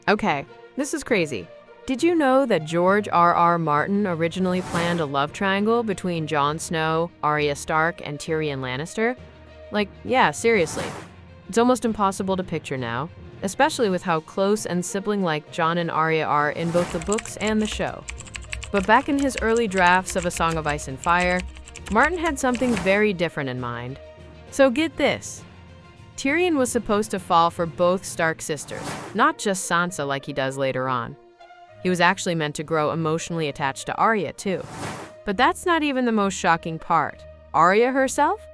Okay, this is crazy. Did you know that George R.R. Martin originally planned a love triangle between Jon Snow, Arya Stark, and Tyrion Lannister? Like, yeah, seriously. It's almost impossible to picture now, especially with how close and sibling-like Jon and Arya are in both the books and the show. But back in his early drafts of A Song of Ice and Fire, Martin had something very different in mind. So get this. Tyrion was supposed to fall for both Stark sisters, not just Sansa like he does later on. He was actually meant to grow emotionally attached to Arya, too. But that's not even the most shocking part. Arya herself?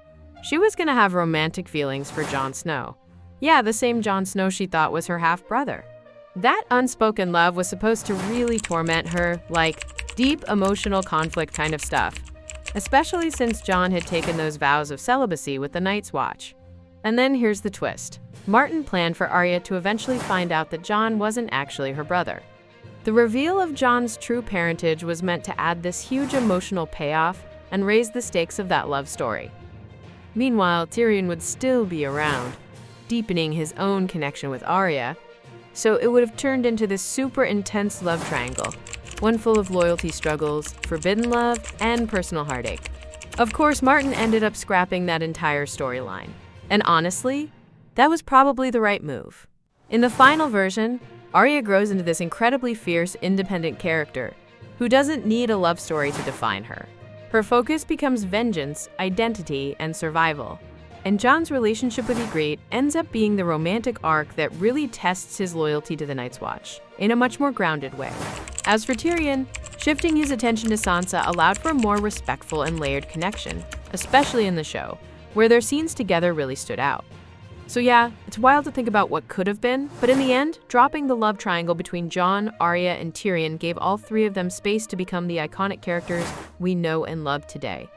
She was gonna have romantic feelings for Jon Snow. Yeah, the same Jon Snow she thought was her half-brother. That unspoken love was supposed to really torment her, like deep emotional conflict kind of stuff. Especially since Jon had taken those vows of celibacy with the Night's Watch. And then here's the twist. Martin planned for Arya to eventually find out that Jon wasn't actually her brother. The reveal of Jon's true parentage was meant to add this huge emotional payoff and raise the stakes of that love story. Meanwhile, Tyrion would still be around, deepening his own connection with Arya, so it would have turned into this super intense love triangle, one full of loyalty struggles, forbidden love, and personal heartache. Of course, Martin ended up scrapping that entire storyline. And honestly, that was probably the right move. In the final version, Arya grows into this incredibly fierce, independent character who doesn't need a love story to define her. Her focus becomes vengeance, identity, and survival. And Jon's relationship with Ygritte ends up being the romantic arc that really tests his loyalty to the Night's Watch, in a much more grounded way. As for Tyrion, shifting his attention to Sansa allowed for a more respectful and layered connection, especially in the show, where their scenes together really stood out. So yeah, it's wild to think about what could have been, but in the end, dropping the love triangle between Jon, Arya, and Tyrion gave all three of them space to become the iconic characters we know and love today.